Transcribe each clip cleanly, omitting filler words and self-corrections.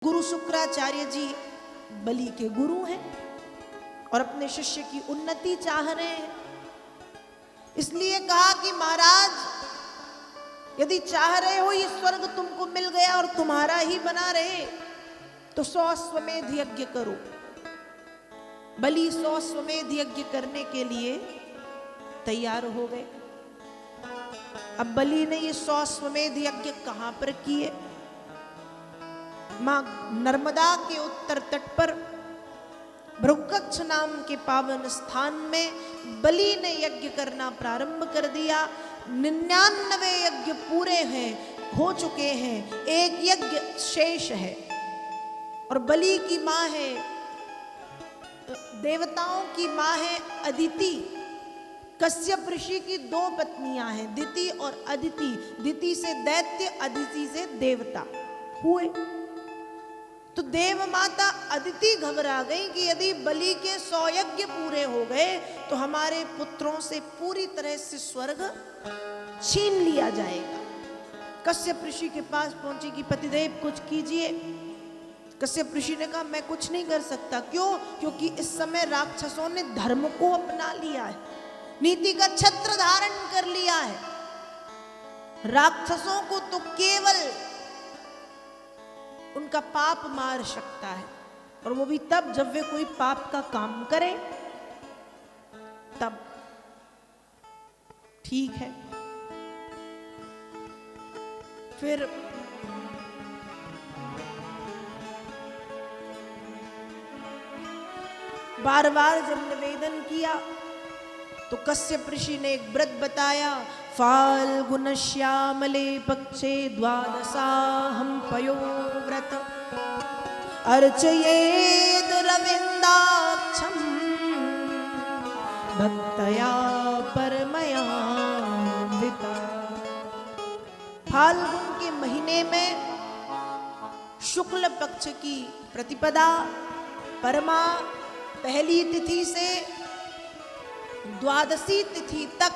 गुरु शुक्राचार्य जी बलि के गुरु हैं और अपने शिष्य की उन्नति चाह रहे हैं। इसलिए कहा कि महाराज, यदि चाह रहे हो ये स्वर्ग तुमको मिल गया और तुम्हारा ही बना रहे तो 100 अश्वमेध यज्ञ करो। बलि 100 अश्वमेध यज्ञ करने के लिए तैयार हो गए। अब बलि ने ये 100 अश्वमेध यज्ञ कहां पर किए? मां नर्मदा के उत्तर तट पर भृगुकक्ष नाम के पावन स्थान में बलि ने यज्ञ करना प्रारंभ कर दिया। 99 यज्ञ पूरे हैं, हो चुके हैं, एक यज्ञ शेष है। और बलि की मां है, देवताओं की मां है अदिति। कश्यप ऋषि की 2 पत्नियां हैं, दिति और अदिति। दिति से दैत्य, अदिति से देवता हुए। तो देव माता अदिति घबरा गई कि यदि बलि के 100 यज्ञ पूरे हो गए तो हमारे पुत्रों से पूरी तरह से स्वर्ग छीन लिया जाएगा। कश्यप ऋषि के पास पहुंची कि पतिदेव कुछ कीजिए। कश्यप ऋषि ने कहा मैं कुछ नहीं कर सकता। क्यों? क्योंकि इस समय राक्षसों ने धर्म को अपना लिया है, नीति का छत्र धारण कर लिया है। राक्षसों को तो केवल उनका पाप मार सकता है, और वो भी तब जब वे कोई पाप का काम करें, तब ठीक है। फिर बार बार जब निवेदन किया तो कश्यप ऋषि ने एक व्रत बताया। फाल्गुन श्यामले पक्षे द्वादशाहं पयोव्रत अर्चयेद रविन्दाक्षं भक्तया परमया विता। फाल्गुन के महीने में शुक्ल पक्ष की प्रतिपदा परमा पहली तिथि से द्वादशी तिथि तक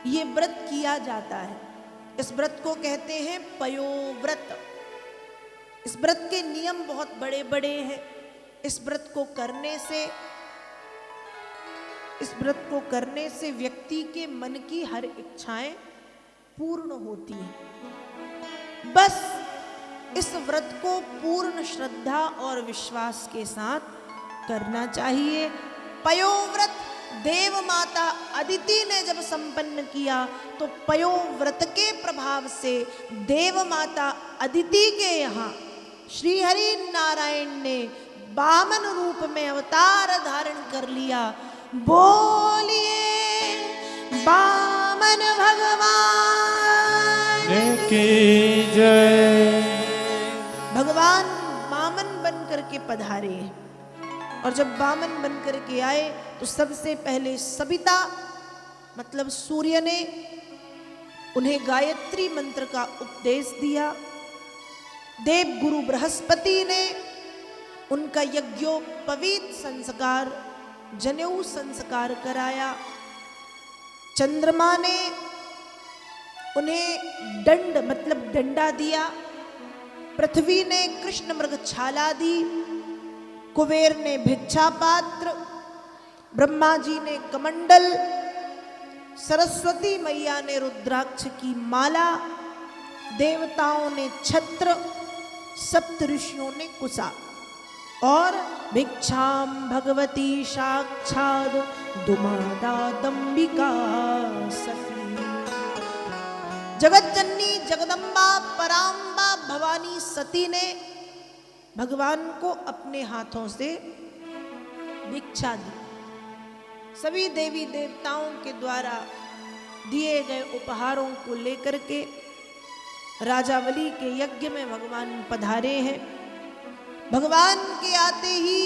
ये व्रत किया जाता है। इस व्रत को कहते हैं पयोव्रत। इस व्रत के नियम बहुत बड़े बड़े हैं। इस व्रत को करने से व्यक्ति के मन की हर इच्छाएं पूर्ण होती हैं। बस इस व्रत को पूर्ण श्रद्धा और विश्वास के साथ करना चाहिए। पयोव्रत देव माता अदिति ने जब संपन्न किया तो पयोव्रत के प्रभाव से देव माता अदिति के यहाँ श्री हरि नारायण ने वामन रूप में अवतार धारण कर लिया। बोलिए वामन भगवान की जय। भगवान वामन बनकर के पधारे हैं। और जब वामन बनकर के आए तो सबसे पहले सविता मतलब सूर्य ने उन्हें गायत्री मंत्र का उपदेश दिया। देव गुरु बृहस्पति ने उनका यज्ञोपवीत संस्कार, जनेऊ संस्कार कराया। चंद्रमा ने उन्हें दंड मतलब डंडा दिया। पृथ्वी ने कृष्ण मृग छाला दी। कुबेर ने भिक्षा पात्र, ब्रह्मा जी ने कमंडल, सरस्वती मैया ने रुद्राक्ष की माला, देवताओं ने छत्र, सप्त ऋषियों ने कुसा। और भिक्षाम भगवती साक्षात् दुमादादंबिका सती। जगत जननी जगदम्बा पराम्बा भवानी सती ने भगवान को अपने हाथों से भिक्षा दी। सभी देवी देवताओं के द्वारा दिए गए उपहारों को लेकर के राजा बलि के यज्ञ में भगवान पधारे हैं। भगवान के आते ही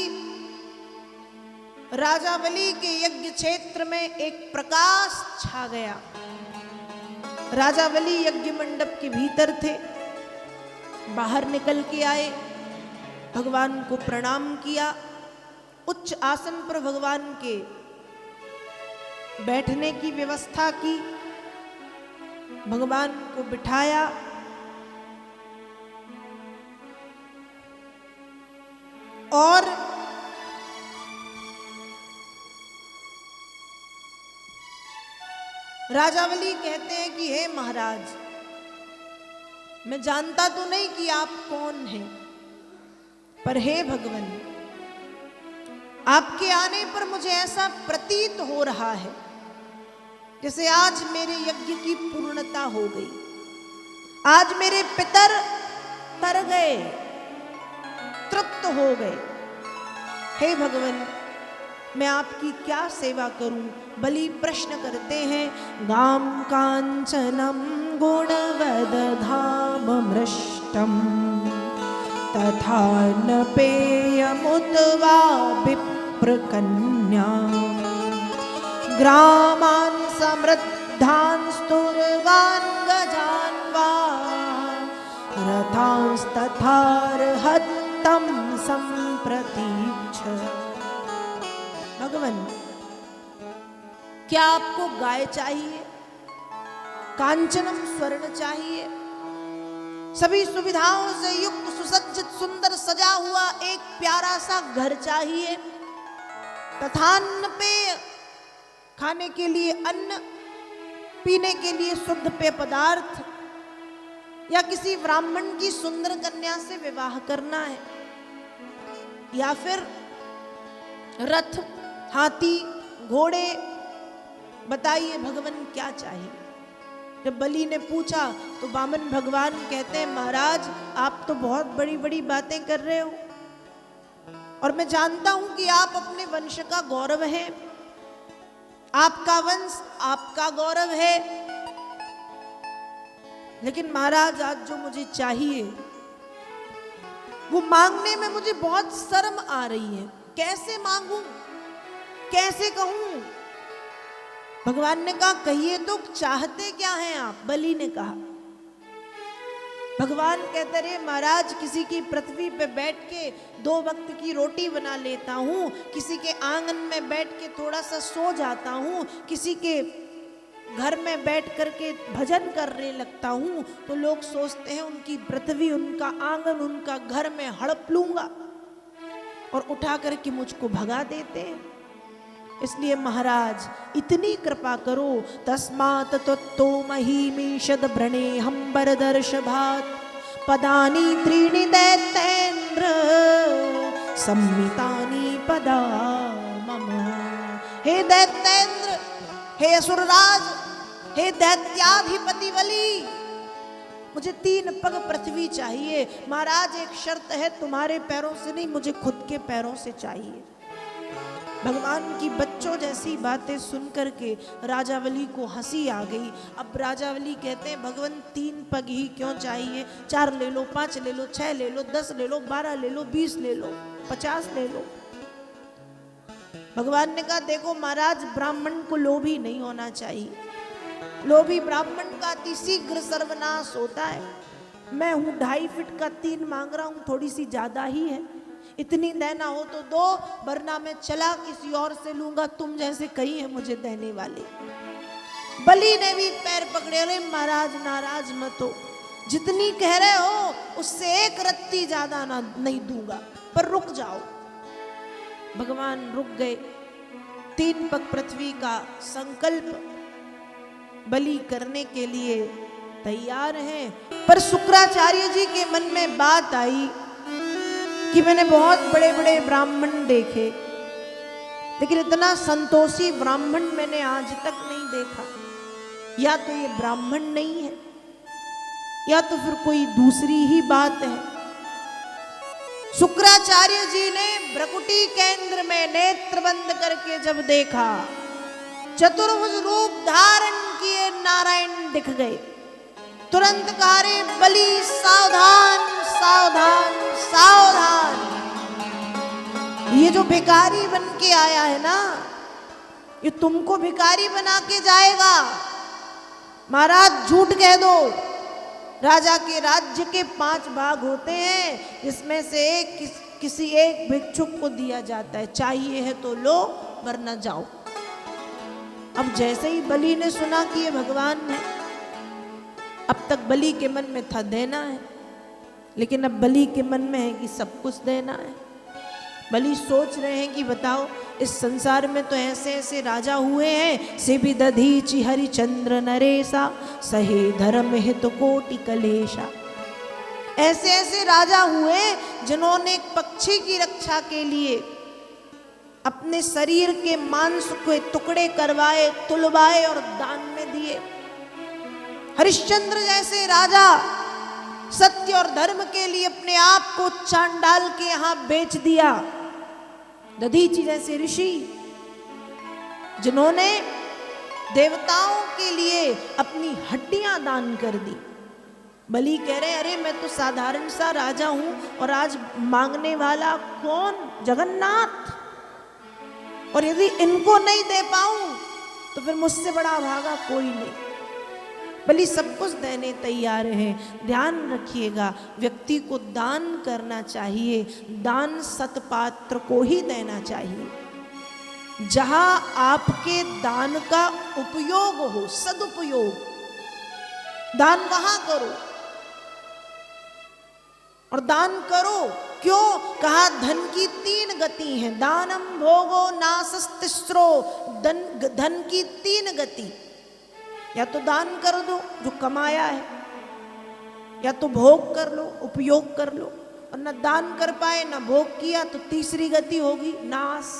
राजा बलि के यज्ञ क्षेत्र में एक प्रकाश छा गया। राजा बलि यज्ञ मंडप के भीतर थे, बाहर निकल के आए, भगवान को प्रणाम किया। उच्च आसन पर भगवान के बैठने की व्यवस्था की, भगवान को बिठाया। और राजावली कहते हैं कि हे महाराज, मैं जानता तो नहीं कि आप कौन हैं, पर हे भगवान, आपके आने पर मुझे ऐसा प्रतीत हो रहा है जैसे आज मेरे यज्ञ की पूर्णता हो गई, आज मेरे पितर तर गए, तृप्त हो गए। हे भगवान, मैं आपकी क्या सेवा करूं? बलि प्रश्न करते हैं। गाम कांचनम गुणवदधाम मृष्टम तथा न पेयमुत्वा विप्रकन्या ग्रामान् समृद्धान् स्तुर्वान् गजान् वा रथांस्तथार्हत्तं संप्रतीच्छ। भगवान, क्या आपको गाय चाहिए? कांचनम स्वर्ण चाहिए? सभी सुविधाओं से युक्त सुसज्जित सुंदर सजा हुआ एक प्यारा सा घर चाहिए? तथान्न पेय, खाने के लिए अन्न, पीने के लिए शुद्ध पेय पदार्थ, या किसी ब्राह्मण की सुंदर कन्या से विवाह करना है, या फिर रथ, हाथी, घोड़े? बताइए भगवान क्या चाहिए? जब बलि ने पूछा तो वामन भगवान कहते हैं, महाराज आप तो बहुत बड़ी बड़ी बातें कर रहे हो, और मैं जानता हूं कि आप अपने वंश का गौरव है, आपका वंश आपका गौरव है, लेकिन महाराज आज जो मुझे चाहिए वो मांगने में मुझे बहुत शर्म आ रही है। कैसे मांगूं, कैसे कहूं? भगवान ने कहा, कहिए तो चाहते क्या हैं आप? बलि ने कहा। भगवान कहते रहे, महाराज किसी की पृथ्वी पे बैठ के 2 वक्त की रोटी बना लेता हूं, किसी के आंगन में बैठ के थोड़ा सा सो जाता हूं, किसी के घर में बैठ करके भजन करने लगता हूं, तो लोग सोचते हैं उनकी पृथ्वी, उनका आंगन, उनका घर में हड़प लूंगा और उठा करके मुझको भगा देते हैं। इसलिए महाराज इतनी कृपा करो। तस्मात् तत्तो महीमीषद व्रणे हंबर दर्शभात पदानि त्रीणि दैत्येन्द्र सम्मितानि पदा मम। हे दैत्येन्द्र, हे असुरराज, हे दैत्याधिपति बलि, मुझे 3 पग पृथ्वी चाहिए। महाराज एक शर्त है, तुम्हारे पैरों से नहीं, मुझे खुद के पैरों से चाहिए। भगवान की बच्चों जैसी बातें सुन करके राजावली को हंसी आ गई। अब राजावली कहते हैं, भगवान 3 पग ही क्यों चाहिए? 4 ले लो, 5 ले लो, 6 ले लो, 10 ले लो, 12 ले लो, 20 ले लो, 50 ले लो। भगवान ने कहा, देखो महाराज, ब्राह्मण को लोभी नहीं होना चाहिए, लोभी ब्राह्मण का अति शीघ्र सर्वनाश होता है। मैं हूं 2.5 फीट का 3 मांग रहा हूं, थोड़ी सी ज्यादा ही है, इतनी देना हो तो दो, वरना मैं चला किसी और से लूंगा, तुम जैसे कई है मुझे देने वाले। बलि ने भी पैर पकड़े, अरे महाराज नाराज मत हो, जितनी कह रहे हो उससे 1 रत्ती ज्यादा ना नहीं दूंगा, पर रुक जाओ। भगवान रुक गए। 3 पग पृथ्वी का संकल्प बलि करने के लिए तैयार हैं। पर शुक्राचार्य जी के मन में बात आई कि मैंने बहुत बड़े बड़े ब्राह्मण देखे, लेकिन इतना संतोषी ब्राह्मण मैंने आज तक नहीं देखा। या तो ये ब्राह्मण नहीं है, या तो फिर कोई दूसरी ही बात है। शुक्राचार्य जी ने भ्रकुटी केंद्र में नेत्र बंद करके जब देखा, चतुर्भुज रूप धारण किए नारायण दिख गए। तुरंत कहा, रे बलि सावधान सावधान सावधान, ये जो भिखारी बन के आया है ना, ये तुमको भिखारी बना के जाएगा। महाराज झूठ कह दो, राजा के राज्य के 5 भाग होते हैं, जिसमें से किसी एक भिक्षुक को दिया जाता है, चाहिए है तो लो वरना जाओ। अब जैसे ही बलि ने सुना कि ये भगवान है, अब तक बलि के मन में था देना है, लेकिन अब बलि के मन में है कि सब कुछ देना है। बलि सोच रहे हैं कि बताओ, इस संसार में तो ऐसे ऐसे राजा हुए हैं, से भी दधीचि हरिचंद्र नरेशा, सहे धर्म हित कोटि कलेशा। ऐसे ऐसे राजा हुए जिन्होंने एक पक्षी की रक्षा के लिए अपने शरीर के मांस के टुकड़े करवाए, तुलवाए और दान में दिए। हरिश्चंद्र जैसे राजा सत्य और धर्म के लिए अपने आप को चांडाल के यहां बेच दिया। दधीचि जैसे ऋषि जिन्होंने देवताओं के लिए अपनी हड्डियां दान कर दी। बलि कह रहे, अरे मैं तो साधारण सा राजा हूं और आज मांगने वाला कौन? जगन्नाथ। और यदि इनको नहीं दे पाऊं तो फिर मुझसे बड़ा भागा कोई नहीं। बलि सब कुछ देने तैयार हैं। ध्यान रखिएगा, व्यक्ति को दान करना चाहिए, दान सत्पात्र को ही देना चाहिए। जहां आपके दान का उपयोग हो, सदुपयोग, दान वहां करो। और दान करो क्यों? कहा धन की 3 गति हैं। दानम भोगो नासस्तिस्रो, धन की 3 गति। या तो दान कर दो जो कमाया है, या तो भोग कर लो, उपयोग कर लो। और न दान कर पाए न भोग किया तो तीसरी गति होगी नाश।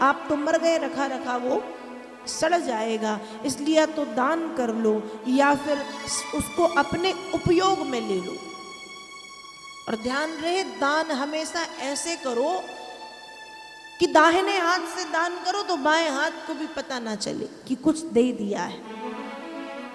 आप तो मर गए, रखा रखा वो सड़ जाएगा। इसलिए या तो दान कर लो या फिर उसको अपने उपयोग में ले लो। और ध्यान रहे, दान हमेशा ऐसे करो कि दाहिने हाथ से दान करो तो बाएं हाथ को भी पता ना चले कि कुछ दे दिया है।